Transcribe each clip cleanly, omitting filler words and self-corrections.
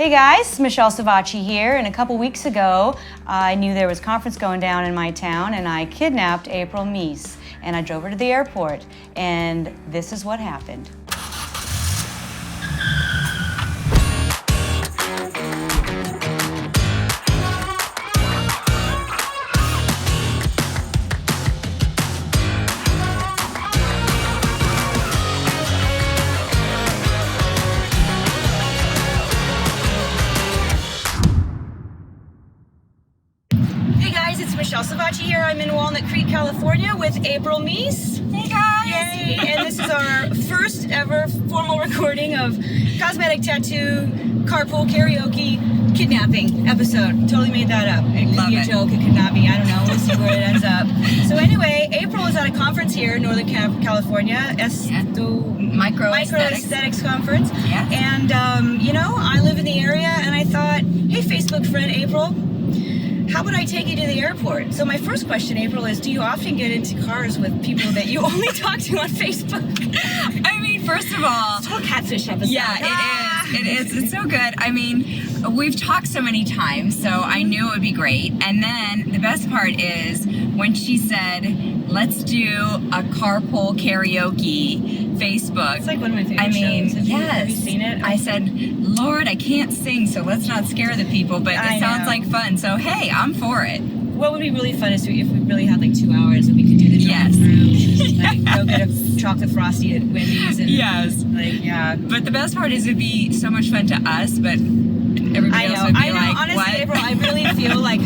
Hey guys, Michelle Savacci here, and a couple weeks ago I knew there was a conference going down in my town and I kidnapped April Meese and I drove her to the airport, and this is what happened. It's Michelle Savacci here. I'm in Walnut Creek, California with April Meese. Hey guys! Yay! And this is our first ever formal recording of Cosmetic Tattoo, Carpool, Karaoke, Kidnapping episode. Totally made that up. It could be a joke, it could not be, I don't know. We'll see where it ends up. So anyway, April is at a conference here in Northern California, Micro Aesthetics Conference. Yeah. And, you know, I live in the area and I thought, hey, Facebook friend April, how would I take you to the airport? So my first question, April, is do you often get into cars with people that you only talk to on Facebook? I mean, first of all... It's a whole catfish episode. Yeah, it is. It's so good. I mean, we've talked so many times, so I knew it would be great. And then the best part is when she said, let's do a carpool karaoke Facebook. It's like one of my favorite shows. Have you seen it? I said, Lord, I can't sing, so let's not scare the people, but it sounds like fun. So, hey, I'm for it. What would be really fun is if we really had like 2 hours and we could do the drive-through, like go get a chocolate frosty at Wendy's. And, like, yeah. But the best part is it'd be so much fun to us, but everybody else would be like, honestly, what? April, I really feel like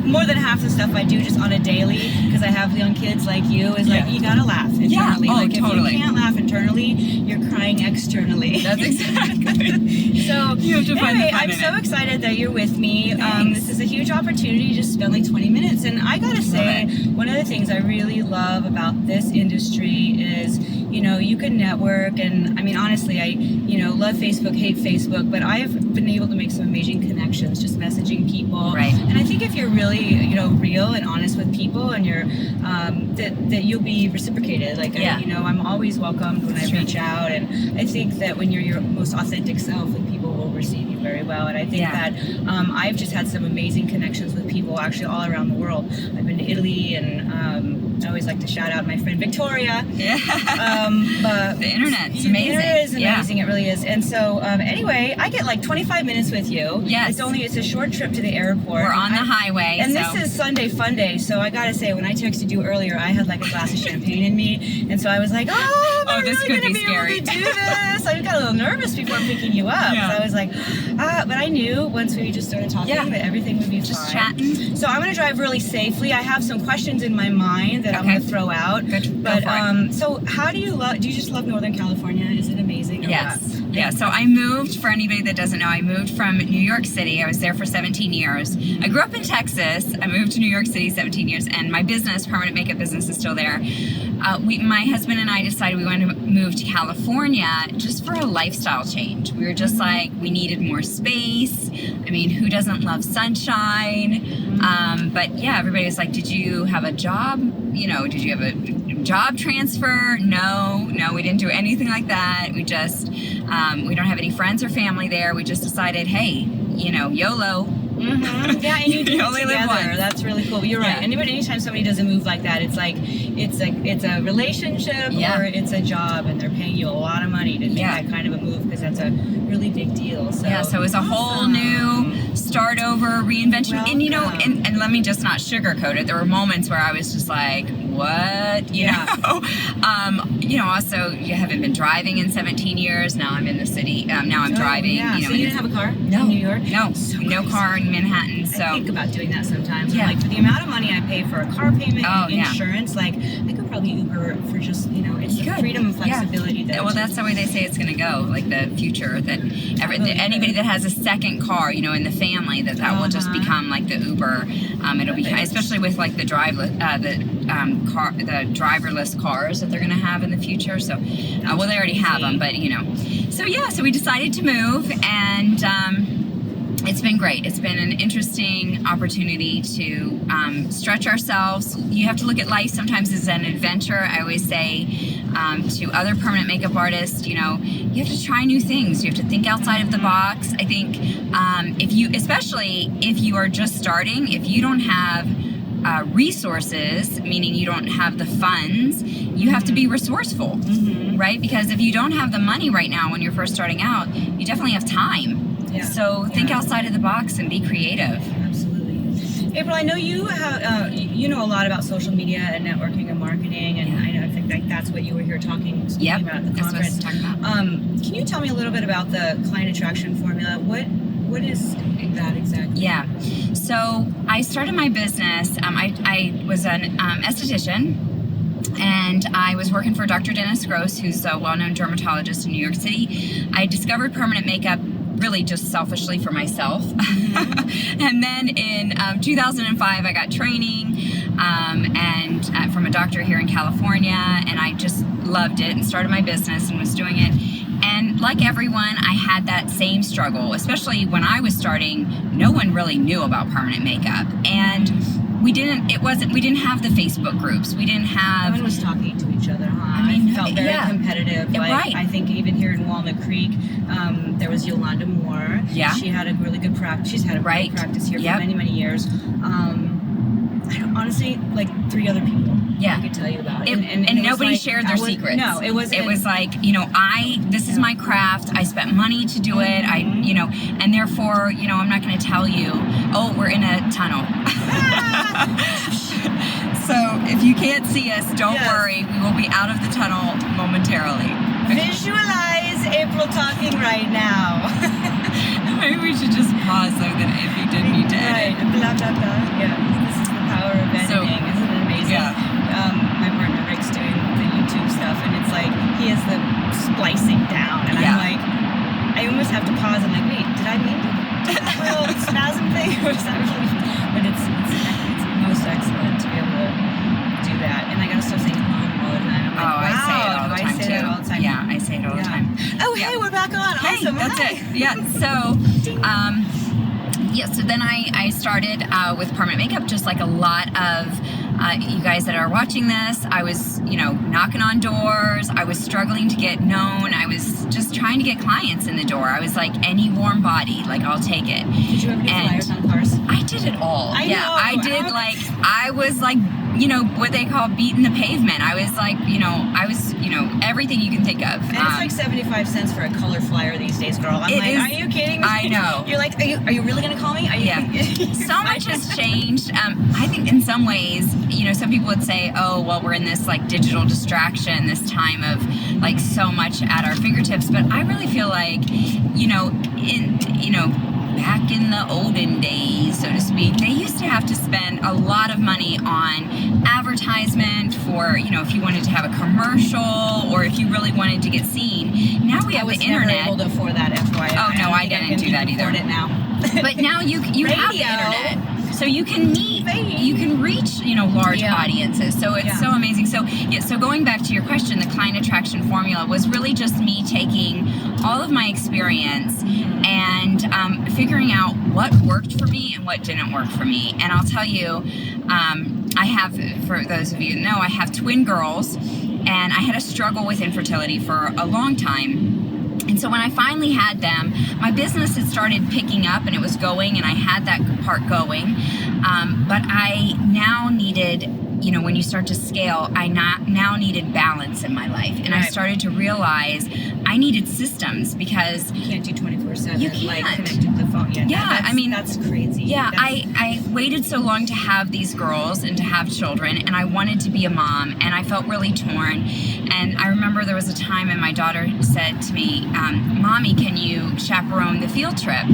more than half the stuff I do just on a daily, because I have young kids like you, is like, you gotta laugh internally. Yeah, like, totally. If you can't laugh internally, you're crying externally. That's exactly. So, you have to find the fun I'm in so it. excited that you're with me. This is a huge opportunity to just spend like 20 minutes. And I gotta say, one of the things I really love about this industry is, you know, you can network, and I mean, honestly, I, you know, love Facebook, hate Facebook, but I have been able to make some amazing connections just messaging people. Right. And I think if you're really, you know, real and honest with people, and you're, that you'll be reciprocated. Like, you know, I'm always welcomed when I reach out, and I think that when you're your most authentic self, like, people will receive you very well. And I think that I've just had some amazing connections with people actually all around the world. I've been to Italy, and I always like to shout out my friend Victoria. But the internet's amazing. The internet is amazing, it really is. And so anyway, I get like 25 minutes with you. Yes. It's a short trip to the airport. We're on the highway. And this is Sunday Fun Day, so I gotta say, when I texted you earlier, I had like a glass of champagne in me, and so I was like, am I this really could be gonna be able to do this? I got a little nervous before picking you up. Yeah. So I was like, but I knew once we just started talking that everything would be just fine. Chatting. So I'm gonna drive really safely. I have some questions in my mind that I'm gonna throw out. Good. But Go for it. so how do you just love Northern California? Is it amazing? Yes. Yeah, so I moved, for anybody that doesn't know, I moved from New York City. I was there for 17 years. I grew up in Texas. I moved to New York City 17 years, and my business, permanent makeup business, is still there. My husband and I decided we wanted to move to California just for a lifestyle change. We were just like, we needed more space. I mean, who doesn't love sunshine? But yeah, everybody was like, did you have a job? You know, did you have a job transfer? No, we didn't do anything like that. We just, we don't have any friends or family there. We just decided, hey, you know, YOLO. Yeah, and you do You it only together. live once. That's really cool. You're right. Anytime somebody does a move like that, it's like it's a relationship or it's a job, and they're paying you a lot of money to make that kind of a move, because that's a really big deal. So so it was a whole new start over, reinvention. Welcome. And you know, and let me just not sugarcoat it. There were moments where I was just like, what? You know? You know, also, you haven't been driving in 17 years. Now I'm in the city. Now I'm driving. Yeah. You know, so you didn't have a car in New York? No, So no crazy. car in Manhattan. So I think about doing that sometimes. I'm like, for the amount of money I pay for a car payment and insurance, like, I could probably Uber for just, you know, it's the freedom and flexibility. Well, that's the way they say it's going to go. Like the future, that anybody that has a second car, you know, in the family, that will just become like the Uber. It'll be, especially with like the driverless cars that they're going to have in the future. So, well, they already have them, but you know. So yeah, so we decided to move, and It's been great. It's been an interesting opportunity to stretch ourselves. You have to look at life sometimes as an adventure. I always say to other permanent makeup artists, you know, you have to try new things. You have to think outside of the box. I think especially if you are just starting, if you don't have resources, meaning you don't have the funds, you have to be resourceful, right? Because if you don't have the money right now when you're first starting out, you definitely have time. Yeah. So think outside of the box and be creative. Absolutely. April, I know you have, you know a lot about social media and networking and marketing, and I think like that's what you were here speaking about at the conference. That's what I was talking about. Can you tell me a little bit about the client attraction formula? What is that exactly? Yeah. So I started my business. I was an esthetician, and I was working for Dr. Dennis Gross, who's a well-known dermatologist in New York City. I discovered permanent makeup really just selfishly for myself. And then in 2005, I got training and from a doctor here in California, and I just loved it and started my business and was doing it. And like everyone, I had that same struggle, especially when I was starting. No one really knew about permanent makeup, and we didn't have the Facebook groups. We didn't have. No one was talking to each other, huh? I mean, it felt very competitive. Like, right. I think even here in Walnut Creek, there was Yolanda Moore. Yeah. She had a really good practice. She's had a great practice here for many, many years. Honestly, like 3 other people. I could tell you about it. And nobody shared their secrets. No, it was like, you know, this is my craft. I spent money to do it. You know, and therefore, you know, I'm not going to tell you, oh, we're in a tunnel. So if you can't see us, don't worry. We will be out of the tunnel momentarily. Visualize April talking right now. Maybe we should just pause so that if you didn't need to edit. Blah, blah, blah. Yeah, this is the power of editing. Isn't it amazing? Yeah. My partner Rick's doing the YouTube stuff, and it's like he has the splicing down, and I'm like, I almost have to pause. I'm like, wait, did I mean to do that little spasm thing, or is that really? But it's most excellent to be able to do that, and I gotta stop saying all the time. I'm like, I say it all the time too. All the time? Yeah, I say it all the time. Oh, hey, we're back on. Hey, awesome. That's it. Yeah. So, so then I started with permanent makeup, just like a lot of you guys that are watching this. I was, you know, knocking on doors. I was struggling to get known. I was just trying to get clients in the door. I was like, any warm body, like I'll take it. Did you ever do flyers on cars? I did it all. I know. I did I was like, you know, what they call beating the pavement. I was like, you know, everything you can think of. And it's like 75 cents for a color flyer these days, girl. I'm like, are you kidding me? I know. You're like, are you really gonna call me? So much has changed. I think in some ways, you know, some people would say, oh, well, we're in this like digital distraction, this time of like so much at our fingertips. But I really feel like, back in the olden days, so to speak, they used to have to spend a lot of money on advertisement for, you know, if you wanted to have a commercial or if you really wanted to get seen. Now we have the internet. I was never able to afford that, FYI. Oh, no, I didn't do that either. Afford it now. But now you have the internet. So you can you can reach, you know, large audiences. So it's so amazing. So so going back to your question, the client attraction formula was really just me taking all of my experience and figuring out what worked for me and what didn't work for me. And I'll tell you, I have, for those of you who know, I have twin girls, and I had a struggle with infertility for a long time. And so when I finally had them, my business had started picking up and it was going, and I had that part going. But I now needed, you know, when you start to scale, I now needed balance in my life. And I started to realize I needed systems, because you can't do 24/7. You can't. Like connected to the phone. I mean, that's crazy. Yeah, I waited so long to have these girls and to have children, and I wanted to be a mom, and I felt really torn. And I remember there was a time and my daughter said to me, Mommy, can you chaperone the field trip?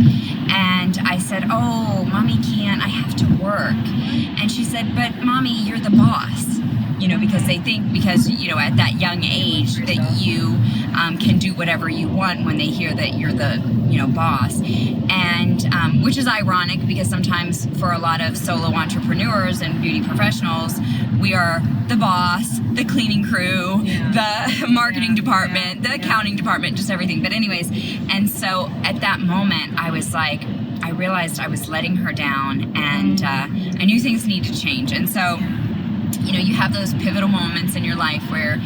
And I said, oh, Mommy can't, I have to work. And she said, but Mommy, you're the boss. You know, because they think, because, you know, at that young age that you can do whatever you want when they hear that you're the, you know, boss. And which is ironic, because sometimes for a lot of solo entrepreneurs and beauty professionals, we are the boss, the cleaning crew, the marketing department, the accounting department, just everything. But anyways, and so at that moment, I was like, I realized I was letting her down, and I knew things needed to change. And so, you know, you have those pivotal moments in your life where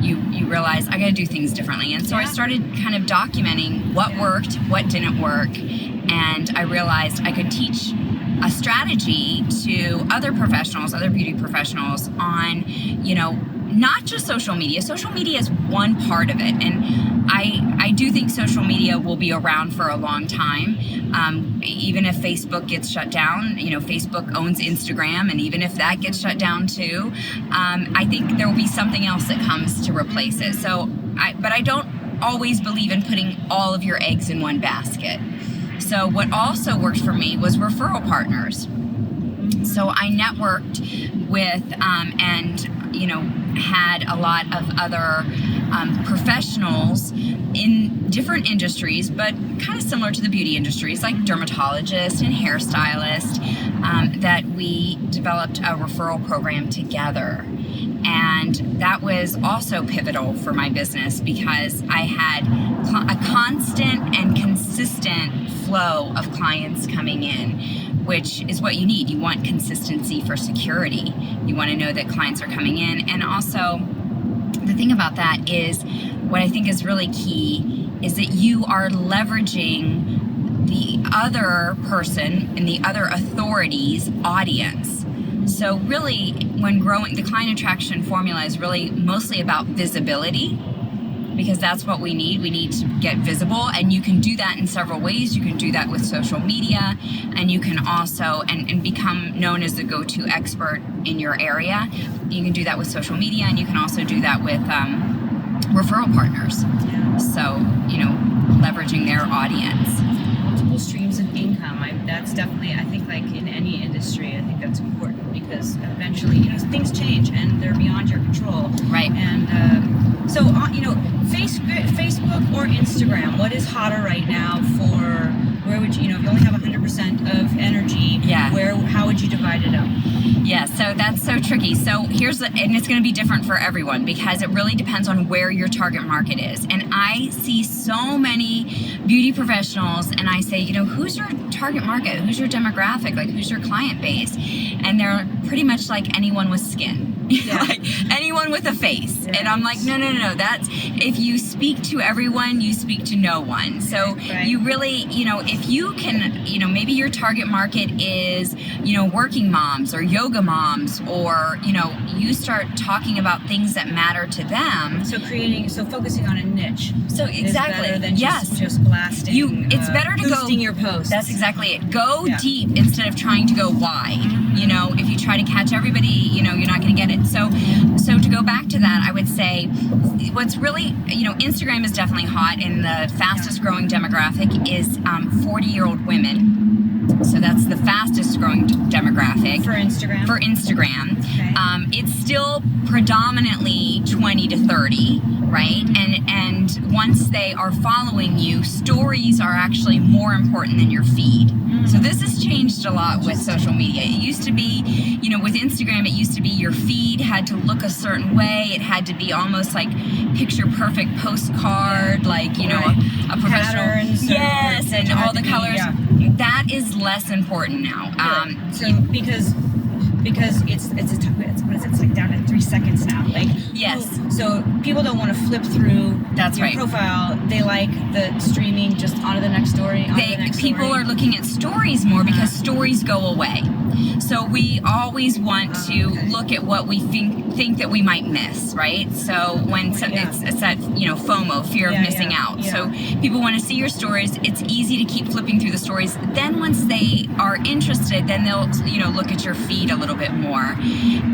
you realize I got to do things differently. And so I started kind of documenting what worked, what didn't work, and I realized I could teach a strategy to other professionals, other beauty professionals on, you know, not just social media. Social media is one part of it, and I do think social media will be around for a long time. Even if Facebook gets shut down, you know, Facebook owns Instagram, and even if that gets shut down too, I think there will be something else that comes to replace it. So, but I don't always believe in putting all of your eggs in one basket. So what also worked for me was referral partners. So I networked with and, you know, had a lot of other professionals in different industries, but kind of similar to the beauty industries, like dermatologists and hairstylists, that we developed a referral program together. And that was also pivotal for my business because I had a constant and consistent flow of clients coming in, which is what you need. You want consistency for security. You want to know that clients are coming in. And also, the thing about that is, what I think is really key is that you are leveraging the other person and the other authority's audience. So really, when growing, the client attraction formula is really mostly about visibility, because that's what we need. We need to get visible, and you can do that in several ways. You can do that with social media, and you can also, and become known as the go-to expert in your area. You can do that with social media, and you can also do that with referral partners. So, you know, leveraging their audience. Multiple streams of income. That's definitely, I think, like in any industry, I think that's important because eventually, you know, things change and they're beyond your control. Right. And so, you know, Facebook or Instagram, what is hotter right now for, where would you know, if you only have 100% of energy, how would you divide it up? Yeah, so that's so tricky. So and it's going to be different for everyone because it really depends on where your target market is. And I see so many beauty professionals and I say, you know, who's your target market? Who's your demographic? Like, who's your client base? And they're pretty much like anyone with skin. Like anyone with a face. And I'm like, no. That's, if you speak to everyone, you speak to no one. So you really, you know, if you can, you know, maybe your target market is, you know, working moms or yoga moms, or, you know, you start talking about things that matter to them. So focusing on a niche. So exactly. Is better than just blasting. It's better to boosting your posts. That's exactly it. Go deep instead of trying to go wide. You know, if you try to catch everybody, you know, you're not going to get it. So to go back to that, I would say what's really, you know, Instagram is definitely hot, and the fastest growing demographic is 40-year-old women. So that's the fastest growing demographic. For Instagram? For Instagram. Okay. It's still predominantly 20 to 30, right? And once they are following you, stories are actually more important than your feed. So this has changed a lot with social media. It used to be, you know, with Instagram, it used to be your feed had to look a certain way. It had to be almost like picture perfect postcard, like, you know, a professional. Patterns. Yes, and all the colors. That is less important now. Because it's like down to 3 seconds now. Like, so people don't want to flip through your profile. They like the streaming just onto the next story. People are looking at stories more because stories go away. So we always want to look at what we think that we might miss, right? So when it's that, you know, FOMO, fear of missing out. So people want to see your stories. It's easy to keep flipping through the stories. Then once they are interested, then they'll, you know, look at your feed a little bit more.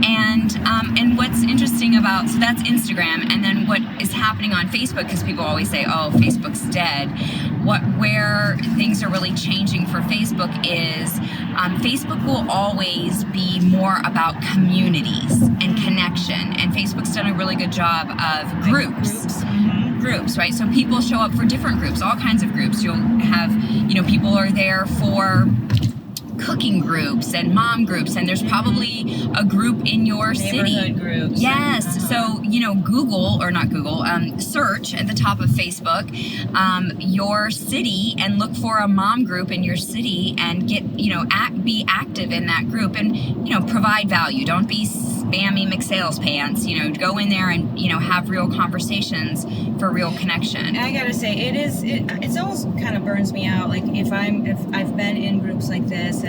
And what's interesting about, so that's Instagram, and then what is happening on Facebook, because people always say, oh, Facebook's dead. Where things are really changing for Facebook is Facebook will always be more about communities and connection, and Facebook's done a really good job of groups, right? So people show up for different groups, all kinds of groups. You'll have, you know, people are there for cooking groups and mom groups, and there's probably a group in your city. Neighborhood groups. Yes. So, you know, search at the top of Facebook, your city, and look for a mom group in your city and get, you know, be active in that group and, you know, provide value. Don't be spammy McSales pants, you know, go in there and, you know, have real conversations for real connection. And I gotta say, it's almost kind of burns me out. Like if I've been in groups like this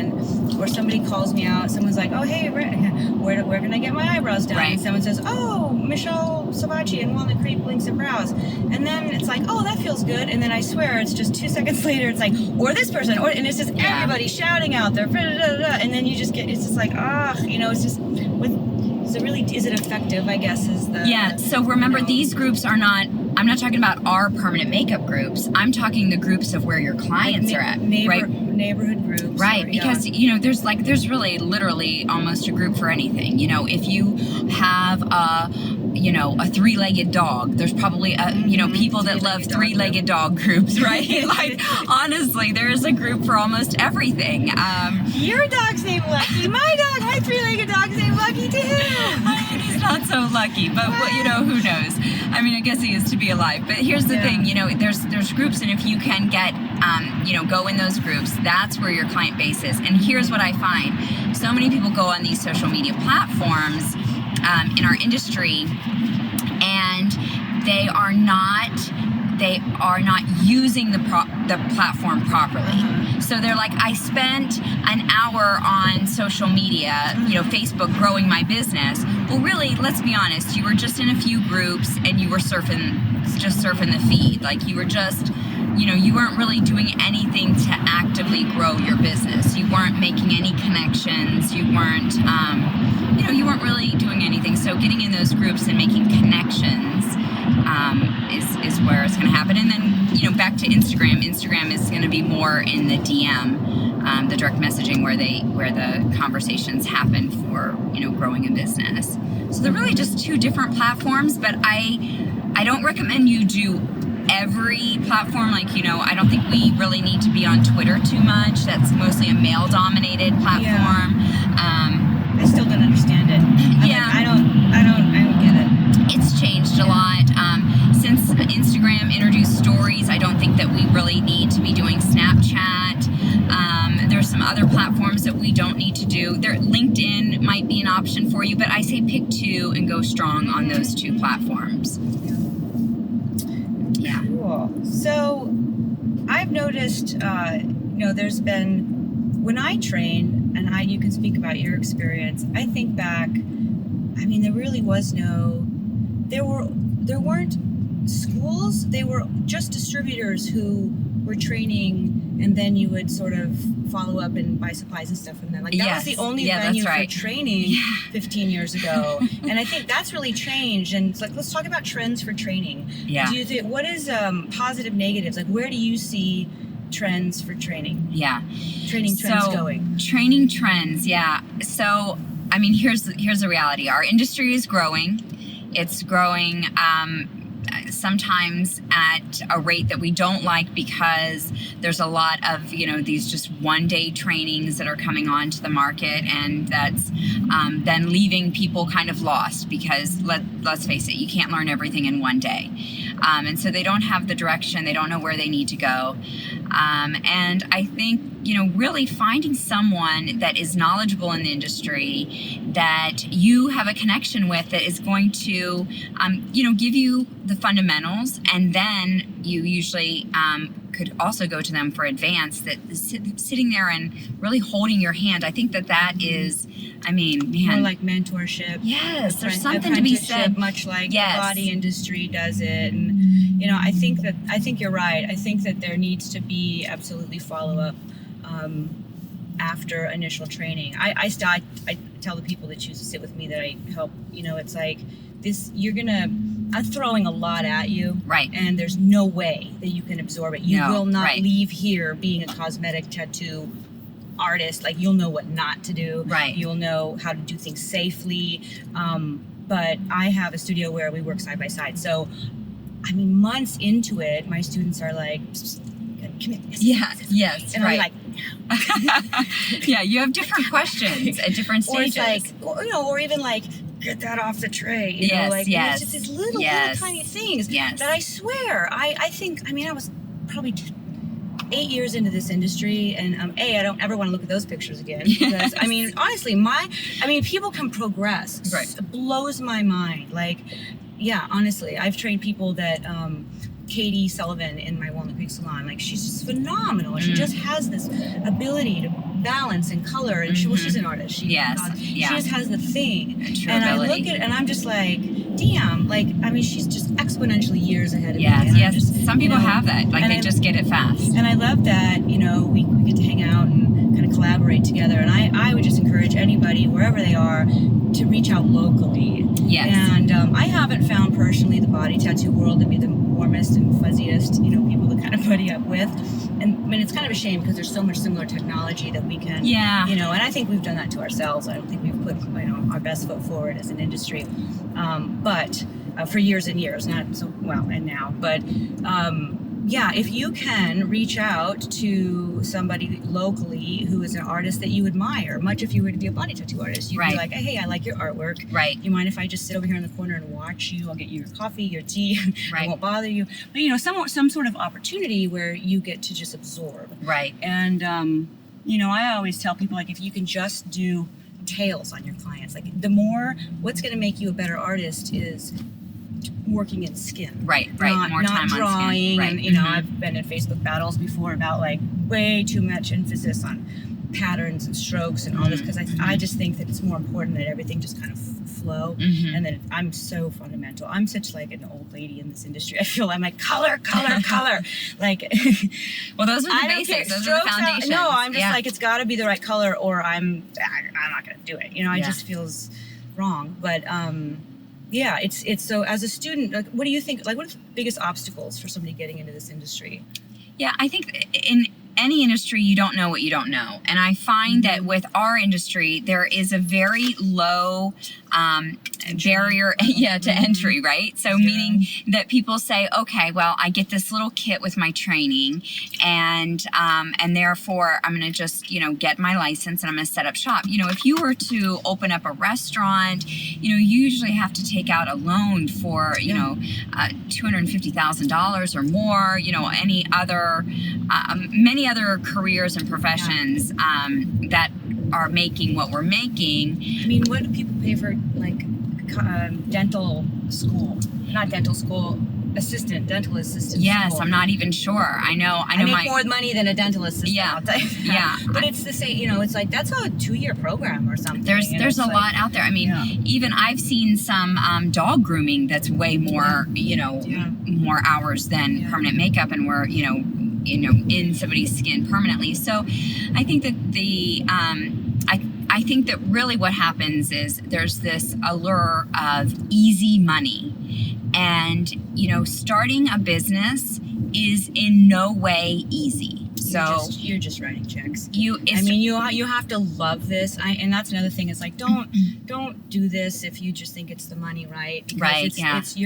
or somebody calls me out, someone's like, oh, hey, where can I get my eyebrows done? Right. And someone says, oh, Michelle Savachi and Walnut Creek Blinks+Brows. And then it's like, oh, that feels good. And then I swear it's just 2 seconds later, it's like, or this person, and it's just everybody shouting out there. And then you just get, it's just like, you know, it's just, is it effective, I guess, is the... Yeah, so remember, these groups are not, I'm not talking about our permanent makeup groups. I'm talking the groups of where your clients are at, right? Neighborhood groups. Right, because, you know, there's really literally almost a group for anything. You know, if you have a three-legged dog, there's probably, you know, people that love three-legged dog groups, right? Like, honestly, there is a group for almost everything. Your dog's named Lucky. My three-legged dog's named Lucky, too. I mean, he's not so lucky, but, you know, who knows? I mean, I guess he is to be alive. But here's the thing, you know, there's groups, and if you can get, you know, go in those groups, that's where your client base is. And here's what I find. So many people go on these social media platforms in our industry, and they are not using the platform properly. So they're like, I spent an hour on social media, you know, Facebook, growing my business. Well, really, let's be honest, you were just in a few groups and you were just surfing the feed. Like, you were just, you know, you weren't really doing anything to actively grow your business. You weren't making any connections. You weren't, you know, you weren't really doing anything. So getting in those groups and making connections is where it's going to happen. And then, you know, back to Instagram. Instagram is going to be more in the DM, the direct messaging, where the conversations happen for, you know, growing a business. So they're really just two different platforms, but I don't recommend you do every platform. Like, you know, I don't think we really need to be on Twitter too much. That's mostly a male-dominated platform. I still don't understand it. I don't get it. It's changed a lot. Since Instagram introduced stories, I don't think that we really need to be doing Snapchat. There's some other platforms that we don't need to do. LinkedIn might be an option for you, but I say pick two and go strong on those two platforms. Yeah. Cool. So I've noticed, you know, there's been, when I train, and you can speak about your experience, I think back, I mean, there really was there weren't schools, they were just distributors who were training, and then you would sort of follow up and buy supplies and stuff from them. Like, that was the only venue for training 15 years ago. And I think that's really changed. And it's like, let's talk about trends for training. Yeah. Do you think, what is positive, negatives? Like, where do you see trends for training? Yeah. Training trends going. Training trends, yeah. So, I mean, here's the reality. Our industry is growing. It's growing sometimes at a rate that we don't like, because there's a lot of, you know, these just one-day trainings that are coming onto the market, and that's then leaving people kind of lost, because let's face it, you can't learn everything in one day. And so they don't have the direction, they don't know where they need to go. And I think, you know, really finding someone that is knowledgeable in the industry, that you have a connection with, that is going to, you know, give you the fundamentals, and then you usually could also go to them for advanced, that sitting there and really holding your hand. I think that is, I mean, man. More like mentorship. Yes, there's something to be said. Much like the body industry does it. And, you know, I think you're right. I think that there needs to be absolutely follow-up after initial training. I tell the people that choose to sit with me that I help, you know, it's like this, I'm throwing a lot at you. Right. And there's no way that you can absorb it. You will not leave here being a cosmetic tattoo artist. Like, you'll know what not to do. Right. You'll know how to do things safely. But I have a studio where we work side by side. So, I mean, months into it, my students are like, come here. Yes, and right. I'm like, Yeah, you have different questions at different stages. Or it's like, or even like, get that off the tray. You know, like, yes. It's just these little tiny things that I swear, I think, I mean, I was probably 8 years into this industry, and I don't ever want to look at those pictures again, because I mean, honestly, people can progress. Right. It blows my mind. Like, yeah, honestly, I've trained people that Katie Sullivan in my Walnut Creek salon, like, she's just phenomenal. She just has this ability to balance and color, and she's an artist. She just has the thing. And I look at it and I'm just like, damn, like, I mean, she's just exponentially years ahead of me. Yes. Some people have that, like, they just get it fast. And I love that, we get to hang out and kind of collaborate together. And I would just encourage anybody, wherever they are, to reach out locally. Yes. And I haven't found personally the body tattoo world to be the warmest and fuzziest, people to kind of buddy up with. And I mean, it's kind of a shame because there's so much similar technology that we can, and I think we've done that to ourselves. I don't think we've put, our best foot forward as an industry. But for years and years, not so well, and now, but if you can reach out to somebody locally who is an artist that you admire, much if you were to be a body tattoo artist, you'd be like, hey, I like your artwork. Right. You mind if I just sit over here in the corner and watch you? I'll get you your coffee, your tea. I won't bother you. But, some sort of opportunity where you get to just absorb. Right. And, I always tell people, like, if you can just do tails on your clients, like, what's going to make you a better artist is working in skin. Right. More time drawing, on skin. Right. And, I've been in Facebook battles before about, like, way too much emphasis on patterns and strokes and all this, because I just think that it's more important that everything just kind of flow, and that I'm so fundamental. I'm such like an old lady in this industry. I feel I'm like color, like. Well, those are the basics. Those are the foundations. No, I'm just like, it's got to be the right color, or I'm not gonna do it. It just feels wrong. But it's so, as a student, like, what do you think? Like, what are the biggest obstacles for somebody getting into this industry? Yeah, I think in any industry, you don't know what you don't know. And I find that with our industry, there is a very low barrier to entry, right? So meaning that people say, okay, well, I get this little kit with my training, and therefore I'm going to just, get my license and I'm going to set up shop. If you were to open up a restaurant, you usually have to take out a loan for, $250,000 or more, any other, many other careers and professions that are making what we're making. I mean, what do people pay for, like, dental school? Not dental school, dental assistant. Yes, school. I'm not even sure. I know. I make more money than a dental assistant. Yeah, I'll tell you that. But it's the same. It's like, that's a 2-year program or something. There's a lot out there. I mean, even I've seen some dog grooming that's way more, more hours than permanent makeup, and we're, in somebody's skin permanently. So I think that I think that really what happens is there's this allure of easy money, and starting a business is in no way easy. So you're just writing checks. You have to love this. And that's another thing. Is like, don't do this if you just think it's the money, right? Because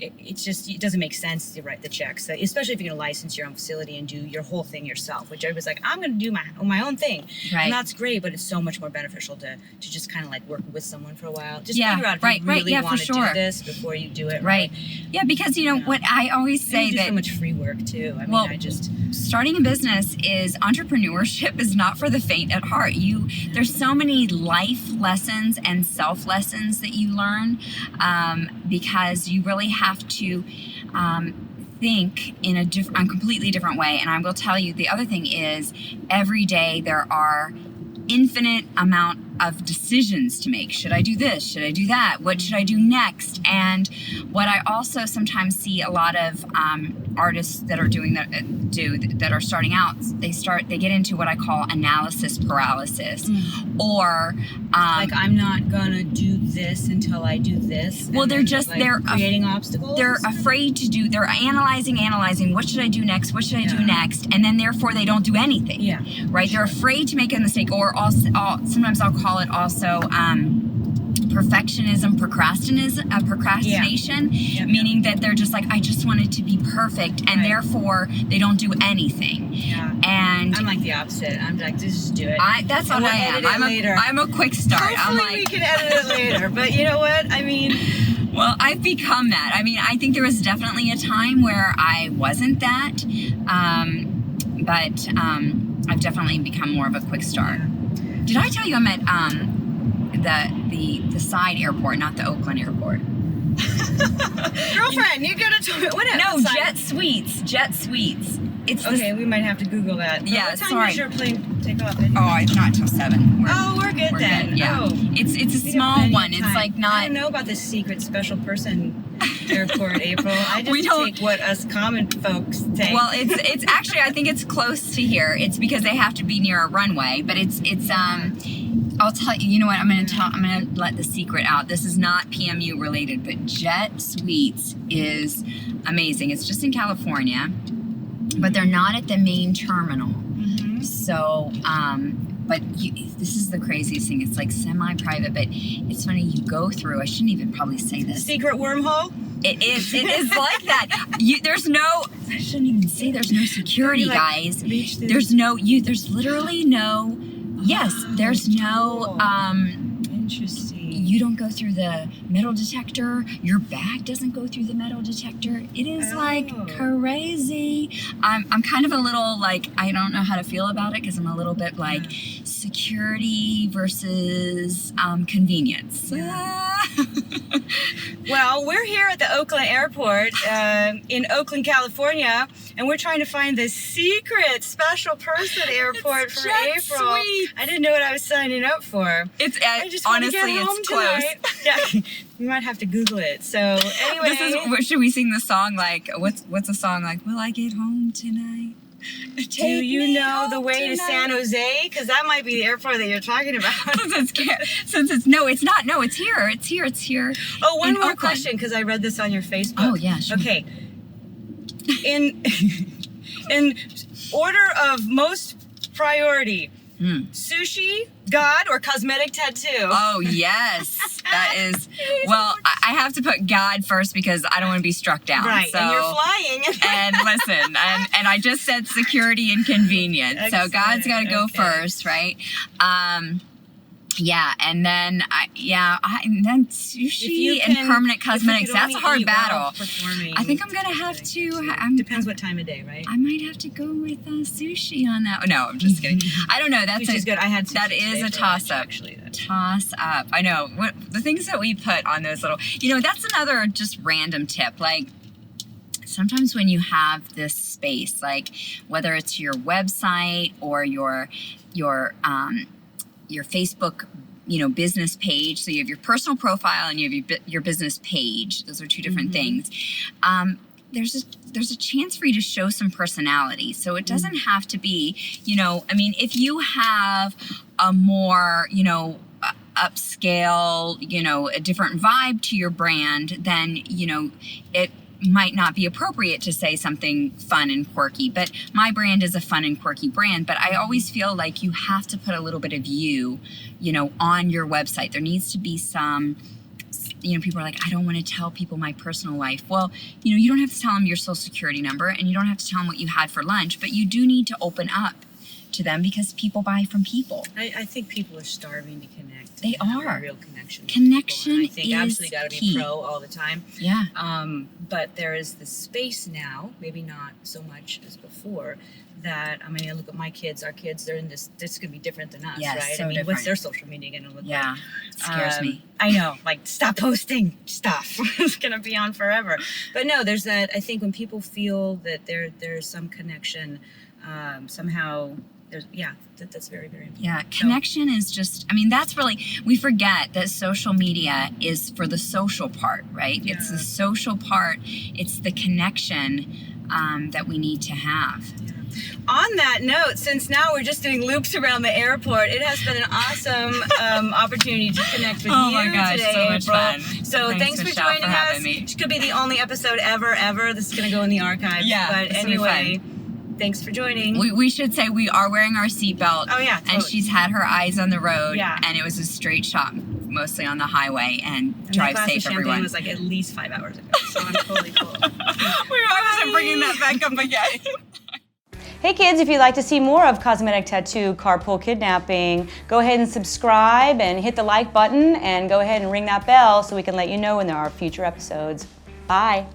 it doesn't make sense to write the checks, so, especially if you're going to license your own facility and do your whole thing yourself, which everybody's like, I'm going to do my own thing. Right. And that's great, but it's so much more beneficial to just kind of like work with someone for a while. Just figure out if you really want to do this before you do it. Right. Yeah, because what I always say, that so much free work too. Starting a business entrepreneurship is not for the faint at heart. There's so many life lessons and self lessons that you learn, because you really have to think in a completely different way. And I will tell you, the other thing is, every day there are infinite amount of decisions to make. Should I do this? Should I do that? What should I do next? And what I also sometimes see a lot of artists that are that are starting out, they get into what I call analysis paralysis, or like, I'm not gonna do this until I do this. Well, they're creating obstacles. They're afraid to do. They're analyzing. What should I do next? What should I do next? And then therefore they don't do anything. Yeah. Right. They're afraid to make a mistake, or sometimes I'll call it also perfectionism, procrastination, meaning that they're just like, I just want it to be perfect, and therefore they don't do anything. Yeah. And I'm like the opposite. I'm like, just do it. That's what I am. I'm a quick start. Hopefully I'm like, we can edit it later. But you know what? I mean, well, I've become that. I mean, I think there was definitely a time where I wasn't that, but I've definitely become more of a quick start. Did I tell you I'm at the side airport, not the Oakland airport? Girlfriend, you gotta tell me what? No, Jet Suites. Jet Suites. It's okay. We might have to Google that. Yeah, what time sorry. does your plane take off? Oh, it's not till 7. We're good then. Good, yeah. Oh, It's a small one. It's like not. I don't know about this secret special person airport, April. I just take what us common folks take. Well, it's actually, I think it's close to here. It's because they have to be near a runway, but it's I'll tell you. You know what? I'm gonna let the secret out. This is not PMU related, but Jet Suites is amazing. It's just in California, but they're not at the main terminal. Mm-hmm. So, but this is the craziest thing. It's like semi-private, but it's funny. You go through. I shouldn't even probably say this. Secret wormhole. It is like that. There's no. I shouldn't even say there's no security, guys. There's literally no. Yes, there's no. Interesting. You don't go through the metal detector. Your bag doesn't go through the metal detector. It is like crazy. I'm kind of a little like, I don't know how to feel about it because I'm a little bit like security versus convenience. Well, we're here at the Oakland airport in Oakland, California, and we're trying to find the secret special person airport for April. Sweet. I didn't know what I was signing up for. It's I just want to honestly, get home it's close. tonight. Yeah, we might have to Google it. So anyway, should we sing the song like what's a song like? Will I get home tonight? Do you know the way to San Jose? Because that might be the airport that you're talking about. It's here. Oh, one more question, because I read this on your Facebook. Oh yeah, sure. Okay. In order of most priority, sushi, God, or cosmetic tattoo? Oh yes, that is. Well, I have to put God first because I don't want to be struck down. Right, so, and you're flying. And listen, and I just said security and convenience. Excellent. So God's got to go first, right? Yeah, and then and then sushi and permanent cosmetics. That's a hard battle. I think I'm gonna have to. Depends what time of day, right? I might have to go with sushi on that. No, I'm just kidding. I don't know. That's good. I had that is a toss up. Actually, toss up. I know what the things that we put on those little. You know, that's another just random tip. Like sometimes when you have this space, like whether it's your website or your Facebook, business page. So you have your personal profile and you have your business page. Those are two different things. There's a chance for you to show some personality. So it doesn't have to be, if you have a more, upscale, a different vibe to your brand, then, it might not be appropriate to say something fun and quirky, but my brand is a fun and quirky brand. But I always feel like you have to put a little bit of you, on your website. There needs to be some, people are like, I don't want to tell people my personal life. Well, you don't have to tell them your social security number and you don't have to tell them what you had for lunch, but you do need to open up to them because people buy from people. I think people are starving to connect. They are. A real connection. Connection I think absolutely got to be pro all the time. Yeah. But there is this space now, maybe not so much as before, that I look at my kids. Our kids, they're in this. This could be different than us, right? So what's their social media going to look like? Yeah, it scares me. I know. Like, stop posting stuff. It's going to be on forever. But no, there's that. I think when people feel that there's some connection, somehow. That's very, very important. Yeah, connection is just, that's really, we forget that social media is for the social part, right? Yeah. It's the social part, it's the connection that we need to have. Yeah. On that note, since now we're just doing loops around the airport, it has been an awesome opportunity to connect with you today, so much April. Fun. So thanks for joining us. It could be the only episode ever. This is going to go in the archives. Yeah, but anyway. Thanks for joining. We should say we are wearing our seatbelt. Oh, yeah. Totally. And she's had her eyes on the road. Yeah. And it was a straight shot mostly on the highway and And drive that glass safe, of champagne everyone. was like at least 5 hours ago, so I'm totally cool. I wasn't bringing that back up again. Hey kids, if you'd like to see more of Cosmetic Tattoo Carpool Kidnapping, go ahead and subscribe and hit the like button and go ahead and ring that bell so we can let you know when there are future episodes. Bye.